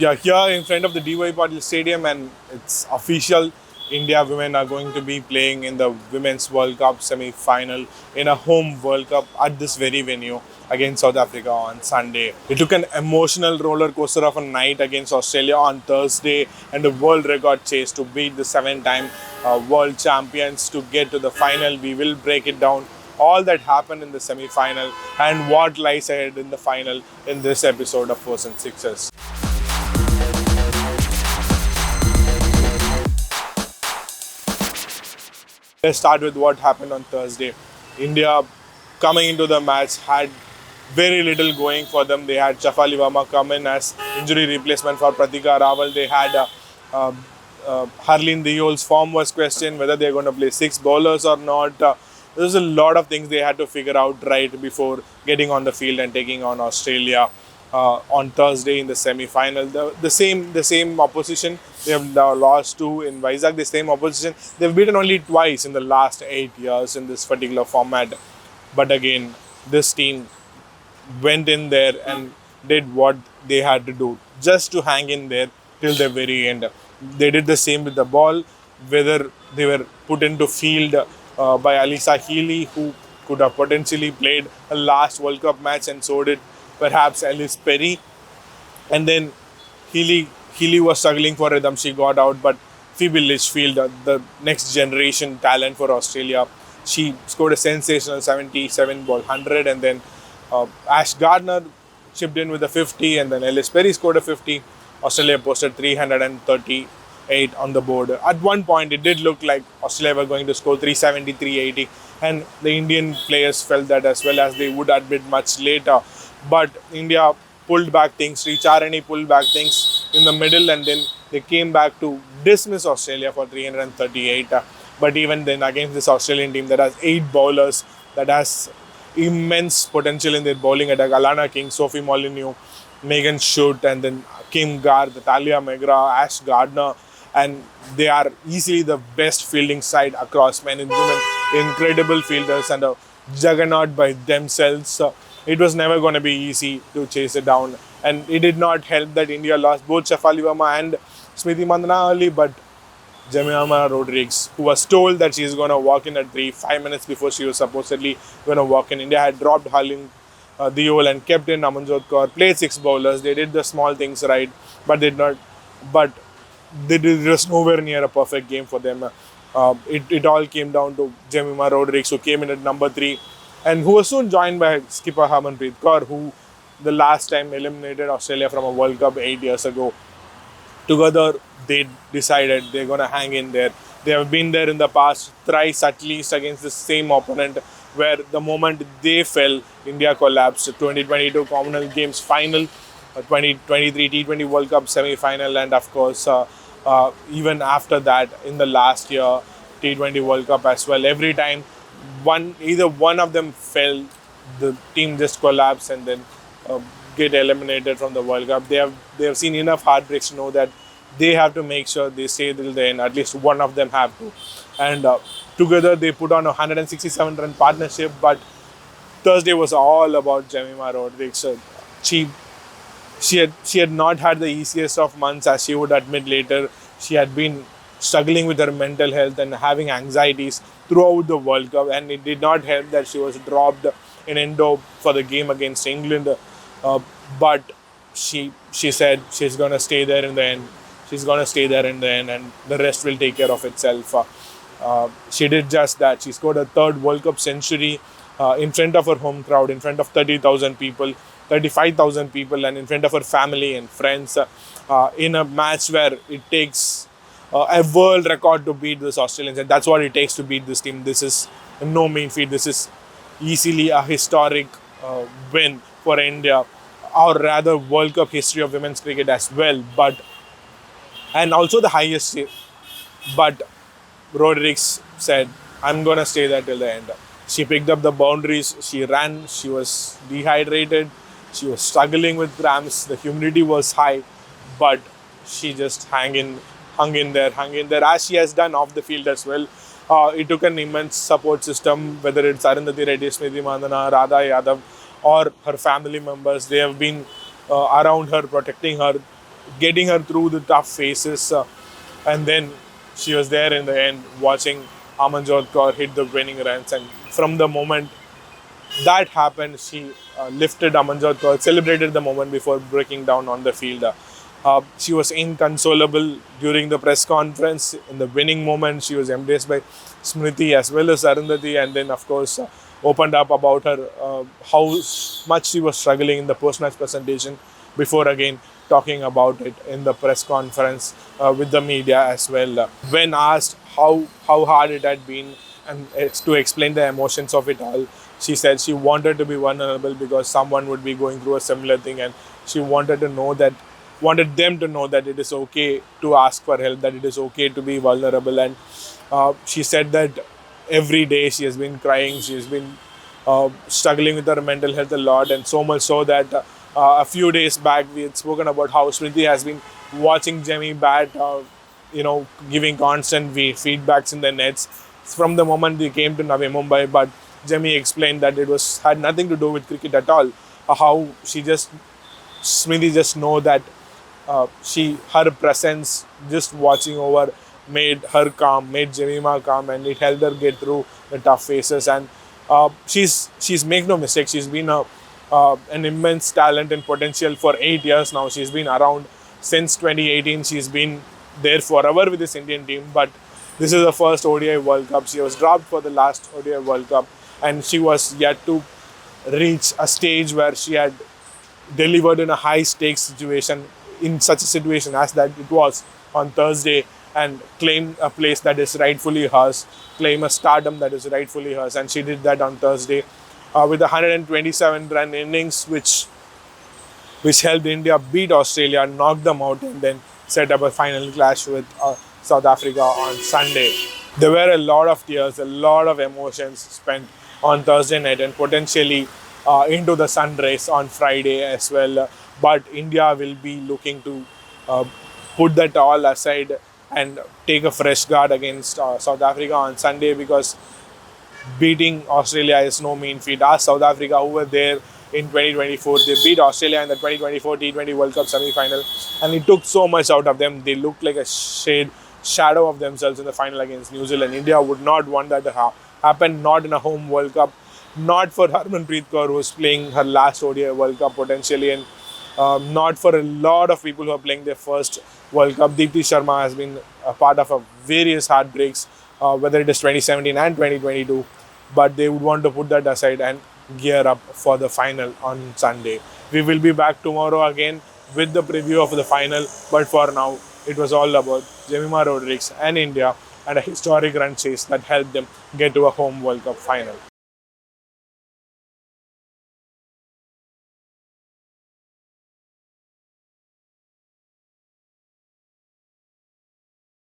Yeah, here in front of the DY Patil Stadium, and it's official. India women are going to be playing in the Women's World Cup semi-final in a home World Cup at this very venue against South Africa on Sunday. It took an emotional roller coaster of a night against Australia on Thursday and a world record chase to beat the seven-time world champions to get to the final. We will break it down all that happened in the semi-final and what lies ahead in the final in this episode of Fours and Sixes. Let's start with what happened on Thursday. India, coming into the match, had very little going for them. They had Shafali Verma come in as injury replacement for Pratika Rawal. They had Harleen Deol's form was questioned, whether they're going to play six bowlers or not. There's a lot of things they had to figure out right before getting on the field and taking on Australia on Thursday in the semi-final. The same opposition. They have lost two in Vizag. The same opposition. They've beaten only twice in the last 8 years in this particular format. But again, this team went in there and did what they had to do just to hang in there till the very end. They did the same with the ball, whether they were put into field by Alisa Healy, who could have potentially played a last World Cup match, and so did perhaps Alice Perry. And then Healy was struggling for rhythm. She got out, but Phoebe Litchfield, the next generation talent for Australia, she scored a sensational 77 ball 100, and then Ash Gardner chipped in with a 50, and then Alice Perry scored a 50. Australia posted 338 on the board. At one point, it did look like Australia were going to score 370, 380, and the Indian players felt that as well, as they would admit much later. But India pulled back things. Sricharani pulled back things in the middle, and then they came back to dismiss Australia for 338. But even then, against this Australian team that has 8 bowlers, that has immense potential in their bowling attack: Alana King, Sophie Molyneux, Megan Schutt, and then Kim Garth, Talia Megra, Ash Gardner, and they are easily the best fielding side across men and women. Incredible fielders and a juggernaut by themselves. It was never going to be easy to chase it down, and it did not help that India lost both Shafali Verma and Smriti Mandhana early, but Jemimah Rodrigues, who was told that she is going to walk in at 5 minutes before she was supposedly going to walk in. India had dropped Harleen Deol and kept in Amanjot Kaur, played 6 bowlers. They did the small things right, but did not. But it was nowhere near a perfect game for them. It all came down to Jemimah Rodrigues, who came in at number 3, and who was soon joined by skipper Harmanpreet Kaur, who the last time eliminated Australia from a World Cup 8 years ago. Together, they decided they're going to hang in there. They have been there in the past thrice at least against the same opponent, where the moment they fell, India collapsed. 2022 Commonwealth Games final, 2023 T20 World Cup semi-final, and of course, even after that, in the last year, T20 World Cup as well. Every time either one of them fell, the team just collapsed and then get eliminated from the World Cup. They have seen enough heartbreaks to know that they have to make sure they stay till the end. At least one of them have to. And together they put on a 167-run partnership. But Thursday was all about Jemimah Rodrigues. She had not had the easiest of months, as she would admit later. She had been struggling with her mental health and having anxieties throughout the World Cup, and it did not help that she was dropped in Indo for the game against England. But she said she's going to stay there in the end. She's going to stay there in the end, and the rest will take care of itself. She did just that. She scored a 3rd World Cup century in front of her home crowd, in front of 30,000 people, 35,000 people, and in front of her family and friends in a match where it takes a world record to beat this Australians, and that's what it takes to beat this team. This is no mean feat. This is easily a historic win for India, or rather World Cup history of women's cricket as well, and also the highest. But Rodrigues said, I'm going to stay there till the end. She picked up the boundaries, she ran, she was dehydrated, she was struggling with cramps, the humidity was high, but she just hung in there, as she has done off the field as well. It took an immense support system, whether it's Arundhati Reddy, Smriti Mandhana, Radha Yadav, or her family members. They have been around her, protecting her getting her through the tough phases. And then she was there in the end watching Amanjot Kaur hit the winning runs. And from the moment that happened, she lifted Amanjot Kaur, celebrated the moment before breaking down on the field. She was inconsolable during the press conference. In the winning moment, she was embraced by Smriti as well as Arundhati, and then, of course, opened up about her how much she was struggling in the post-match presentation before again talking about it in the press conference with the media as well. When asked how hard it had been and it's to explain the emotions of it all, she said she wanted to be vulnerable because someone would be going through a similar thing, and she wanted them to know that it is okay to ask for help, that it is okay to be vulnerable. And she said that every day she has been crying, she has been struggling with her mental health a lot, and so much so that a few days back we had spoken about how Smriti has been watching Jemmy bat, giving constant feedbacks in the nets from the moment they came to Navi Mumbai. But Jemmy explained that it had nothing to do with cricket at all. How Smriti just know that her presence, just watching over, made her calm, made Jemimah calm, and it helped her get through the tough phases. And she's make no mistake, she's been an immense talent and potential for 8 years now. She's been around since 2018. She's been there forever with this Indian team, but this is the first ODI World Cup. She was dropped for the last ODI World Cup, and she was yet to reach a stage where she had delivered in a high stakes situation, in such a situation as that it was on Thursday, and claim a place that is rightfully hers, claim a stardom that is rightfully hers. And she did that on Thursday with a 127 run innings, which helped India beat Australia, knock them out, and then set up a final clash with South Africa on Sunday. There were a lot of tears, a lot of emotions spent on Thursday night, and potentially into the sunrise on Friday as well. But India will be looking to put that all aside and take a fresh guard against South Africa on Sunday, because beating Australia is no mean feat. Ask South Africa, who were there in 2024. They beat Australia in the 2024 T20 World Cup semi-final, and it took so much out of them. They looked like a shadow of themselves in the final against New Zealand. India would not want that to happen, not in a home World Cup, not for Harmanpreet Kaur, who is playing her last ODI World Cup potentially, and not for a lot of people who are playing their first World Cup. Deepti Sharma has been a part of various heartbreaks, whether it is 2017 and 2022, but they would want to put that aside and gear up for the final on Sunday. We will be back tomorrow again with the preview of the final, but for now, it was all about Jemimah Rodrigues and India and a historic run chase that helped them get to a home World Cup final.